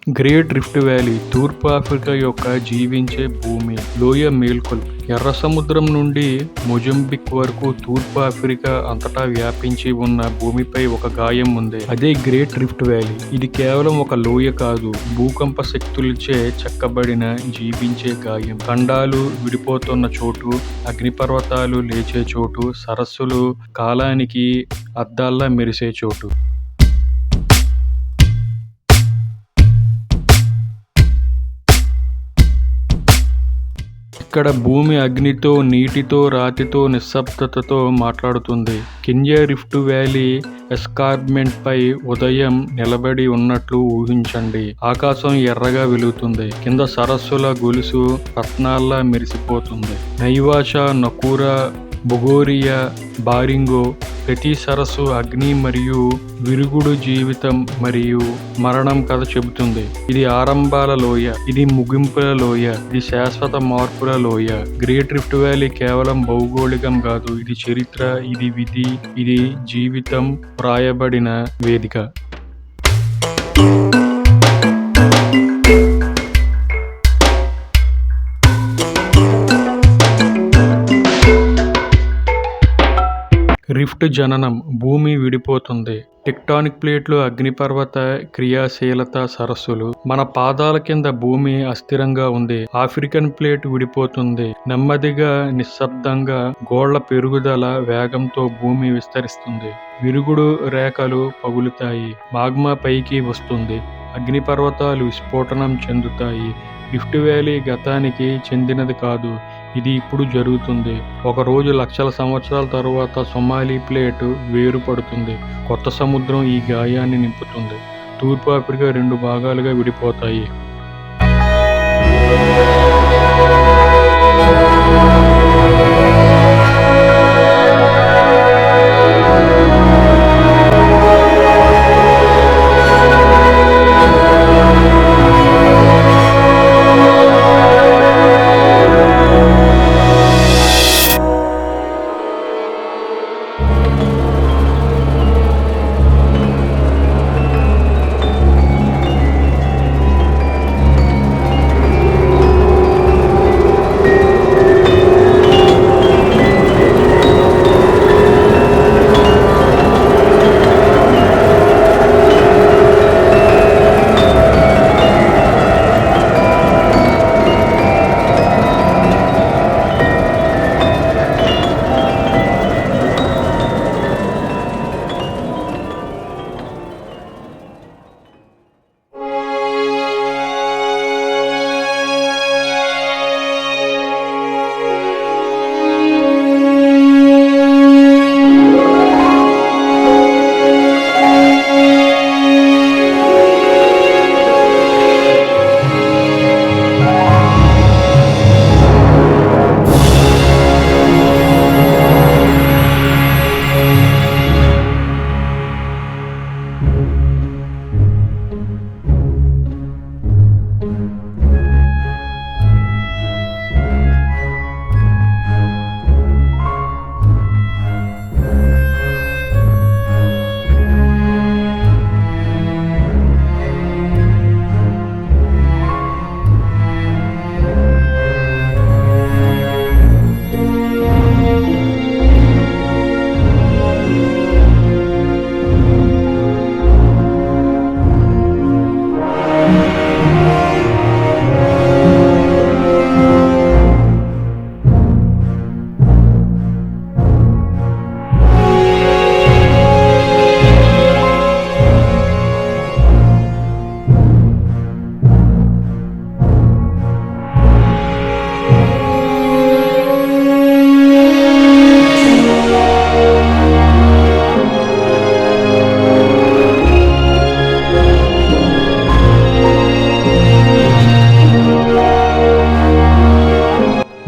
Great rift valley తూర్పు Africa యొక్క జీవించే భూమి లోయ మేల్కొల్పు. ఎర్ర సముద్రం నుండి మొజంబిక్ వరకు తూర్పు ఆఫ్రికా అంతటా వ్యాపించి ఉన్న భూమిపై ఒక గాయం ఉంది. అదే గ్రేట్ రిఫ్ట్ వ్యాలీ. ఇది కేవలం ఒక లోయ కాదు, భూకంప శక్తులచే చెక్కబడిన జీవించే గాయం. ఖండాలు విడిపోతున్న చోటు, అగ్నిపర్వతాలు లేచే చోటు, సరస్సులు కాలానికి అద్దాల్లా మెరిసే చోటు. ఇక్కడ భూమి అగ్నితో, నీటితో, రాతితో, నిశ్శబ్దతతో మాట్లాడుతుంది. కెన్యా రిఫ్ట్ వ్యాలీ ఎస్కార్ప్మెంట్ పై ఉదయం నిలబడి ఉన్నట్లు ఊహించండి. ఆకాశం ఎర్రగా వెలుగుతుంది. కింద సరస్సుల గొలుసు రత్నాల్లా మెరిసిపోతుంది. నైవాషా, నకూరా, బొగోరియా, బారింగో ప్రతి సరస్సు అగ్ని మరియు విరుగుడు, జీవితం మరియు మరణం కథ చెబుతుంది. ఇది ఆరంభాల లోయ, ఇది ముగింపుల లోయ, ఇది శాశ్వత మార్పుల లోయ. గ్రేట్ రిఫ్ట్ వ్యాలీ కేవలం భౌగోళికం కాదు, ఇది చరిత్ర, ఇది విధి, ఇది జీవితం వ్రాయబడిన వేదిక. రిఫ్ట్ జననం. భూమి విడిపోతుంది. టెక్టానిక్ ప్లేట్లు, అగ్నిపర్వత క్రియాశీలత, సరస్సులు. మన పాదాల కింద భూమి అస్థిరంగా ఉంది. ఆఫ్రికన్ ప్లేట్ విడిపోతుంది. నెమ్మదిగా, నిశ్శబ్దంగా. గోళ్ల పెరుగుదల వేగంతో భూమి విస్తరిస్తుంది. విరుగుడు రేఖలు పగులుతాయి. మాగ్మా పైకి వస్తుంది. అగ్నిపర్వతాలు విస్ఫోటనం చెందుతాయి. రిఫ్ట్ వ్యాలీ గతానికి చెందినది కాదు, ఇది ఇప్పుడు జరుగుతుంది. ఒకరోజు లక్షల సంవత్సరాల తరువాత సొమాలి ప్లేట్ వేరుపడుతుంది. కొత్త సముద్రం ఈ గాయాన్ని నింపుతుంది. తూర్పు ఆఫ్రికా 2 భాగాలుగా విడిపోతాయి.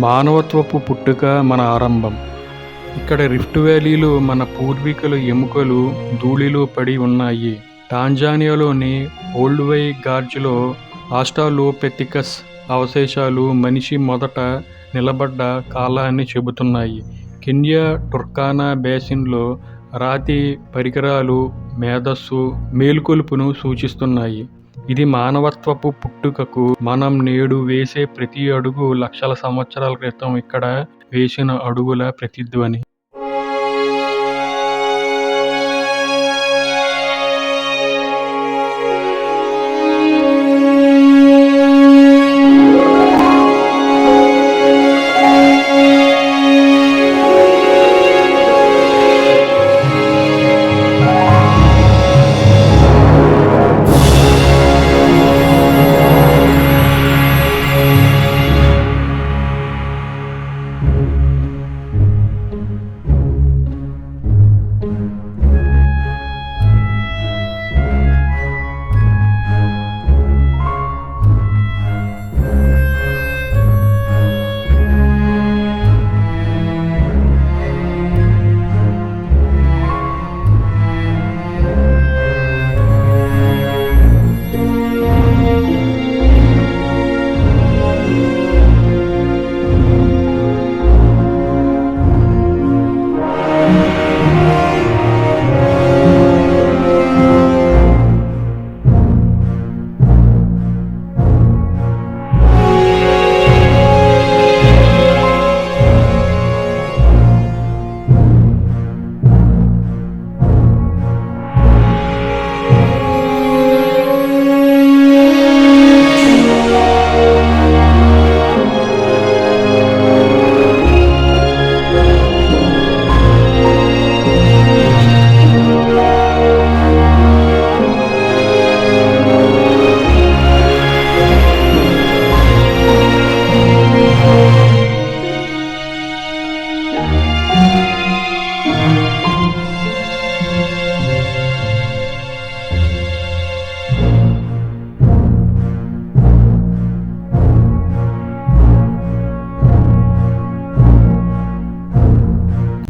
మానవత్వపు పుట్టుక మన ఆరంభం. ఇక్కడ రిఫ్ట్ వ్యాలీలో మన పూర్వీకుల ఎముకలు ధూళిలో పడి ఉన్నాయి. టాంజానియాలోని ఓల్డ్వై గార్జ్లో ఆస్ట్రాలోపెథికస్ అవశేషాలు మనిషి మొదట నిలబడ్డ కాలాన్ని చెబుతున్నాయి. కెన్యా టుర్కానా బేసిన్లో రాతి పరికరాలు మేధస్సు, మేల్కొలుపును సూచిస్తున్నాయి. ఇది మానవత్వపు పుట్టుకకు మనం నేడు వేసే ప్రతి అడుగు లక్షల సంవత్సరాల క్రితం ఇక్కడ వేసిన అడుగుల ప్రతిధ్వని.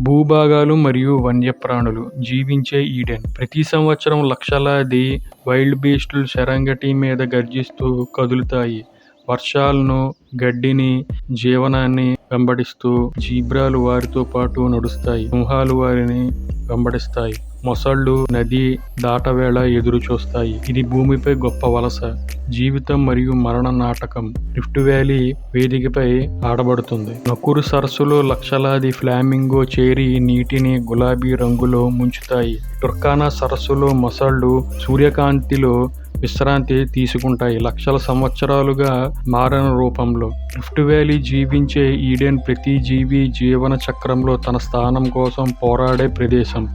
భూభాగాలు మరియు వన్యప్రాణులు జీవించే ఈడెన్. ప్రతి సంవత్సరం లక్షలాది వైల్డ్ బీస్టులు సెరెంగెటీ మీద గర్జిస్తూ కదులుతాయి. వర్షాలను, గడ్డిని, జీవనాన్ని వెంబడిస్తూ జీబ్రాలు వారితో పాటు నడుస్తాయి. సింహాలు వారిని వెంబడిస్తాయి. మొసళ్ళు నది దాటవేళ ఎదురు చూస్తాయి. ఇది భూమిపై గొప్ప వలస, జీవితం మరియు మరణ నాటకం రిఫ్ట్ వ్యాలీ వేదికపై ఆడబడుతుంది. నకురు సరస్సులో లక్షలాది ఫ్లామింగో చేరి నీటిని గులాబీ రంగులో ముంచుతాయి. టుర్కానా సరస్సులో మొసళ్ళు సూర్యకాంతిలో విశ్రాంతి తీసుకుంటాయి, లక్షల సంవత్సరాలుగా మారని రూపంలో. రిఫ్ట్ వ్యాలీ జీవించే ఈడెన్. ప్రతి జీవి జీవన చక్రంలో తన స్థానం కోసం పోరాడే ప్రదేశం.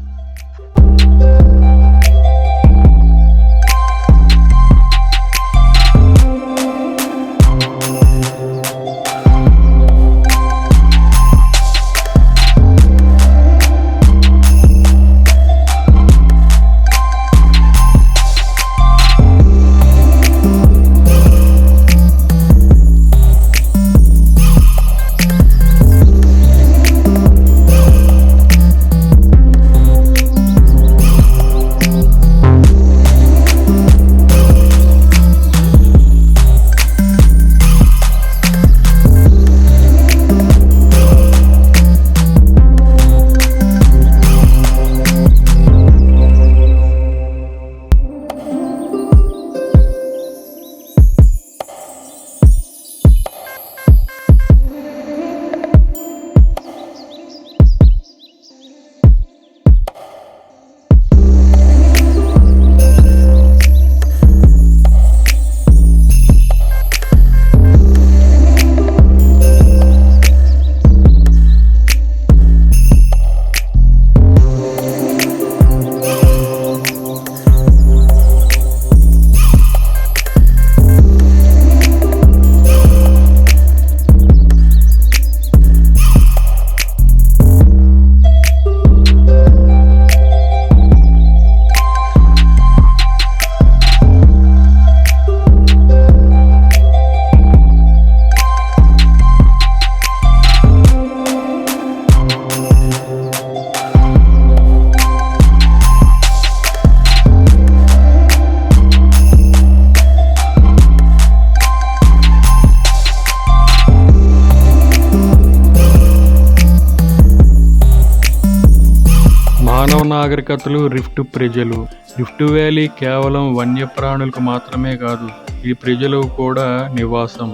నాగరికతలు రిఫ్ట్ ప్రజలు. రిఫ్ట్ వ్యాలీ కేవలం వన్యప్రాణులకు మాత్రమే కాదు, ఈ ప్రజలకు కూడా నివాసం.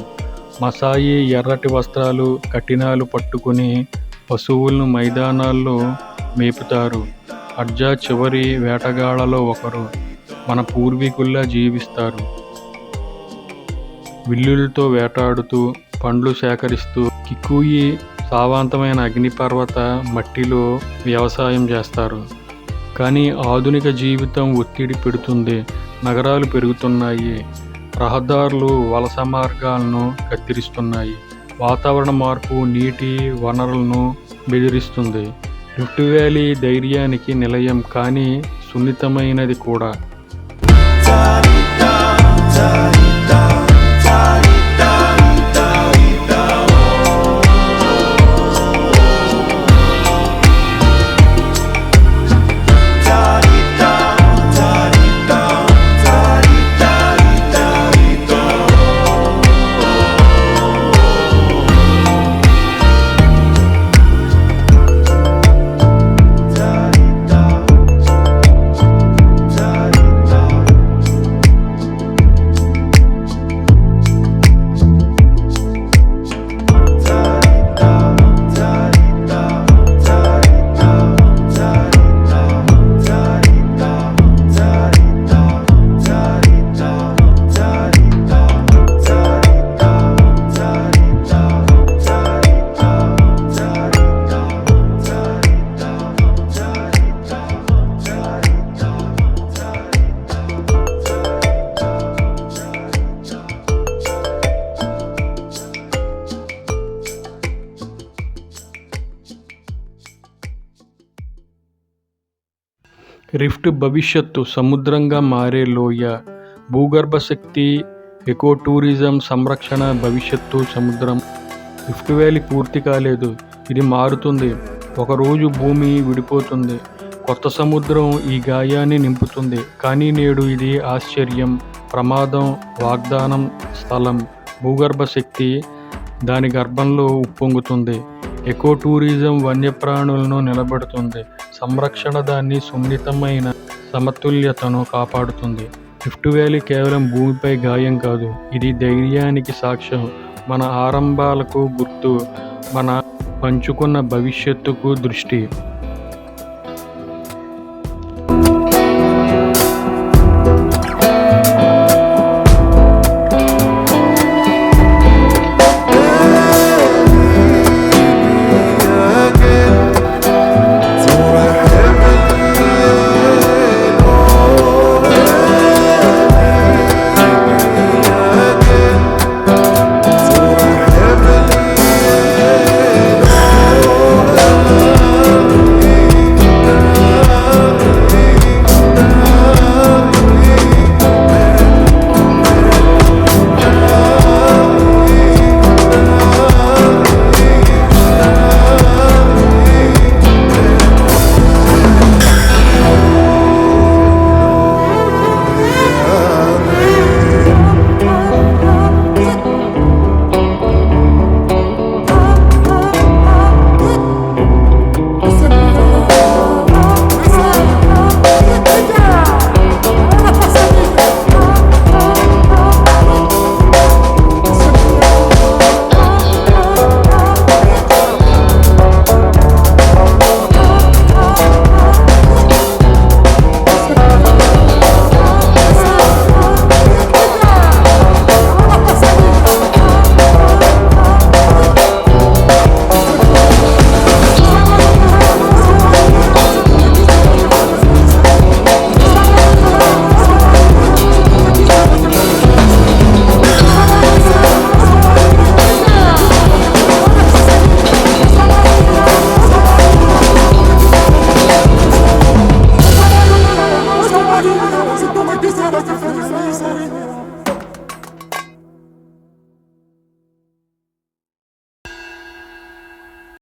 మసాయి ఎర్రటి వస్త్రాలు, కఠినాలు పట్టుకుని పశువులను మైదానాల్లో మేపుతారు. అడ్జా చివరి వేటగాళ్లలో ఒకరు. మన పూర్వీకుల్లా జీవిస్తారు. విల్లులతో వేటాడుతూ, పండ్లు సేకరిస్తూ. కికుయి సావంతమైన అగ్నిపర్వత మట్టిలో వ్యవసాయం చేస్తారు. కానీ ఆధునిక జీవితం ఒత్తిడి పెడుతుంది. నగరాలు పెరుగుతున్నాయి. రహదారులు వలస మార్గాలను కత్తిరిస్తున్నాయి. వాతావరణ మార్పు నీటి వనరులను బెదిరిస్తుంది. రిఫ్ట్ వ్యాలీ ధైర్యానికి నిలయం, కానీ సున్నితమైనది కూడా. రిఫ్ట్ భవిష్యత్తు సముద్రంగా మారే లోయ. భూగర్భ శక్తి, ఎకో టూరిజం, సంరక్షణ. భవిష్యత్తు సముద్రం. రిఫ్ట్ వ్యాలీ పూర్తి కాలేదు, ఇది మారుతుంది. ఒకరోజు భూమి విడిపోతుంది, కొత్త సముద్రం ఈ గాయాన్ని నింపుతుంది. కానీ నేడు ఇది ఆశ్చర్యం, ప్రమాదం, వాగ్దానం, స్థలం. భూగర్భ శక్తి దాని గర్భంలో ఉప్పొంగుతుంది. ఎకో టూరిజం వన్యప్రాణులను నిలబెడుతుంది. సంరక్షణ దాన్ని సున్నితమైన సమతుల్యతను కాపాడుతుంది. రిఫ్ట్ వ్యాలీ కేవలం భూమిపై గాయం కాదు, ఇది ధైర్యానికి సాక్ష్యం, మన ఆరంభాలకు గుర్తు, మన పంచుకున్న భవిష్యత్తుకు దృష్టి.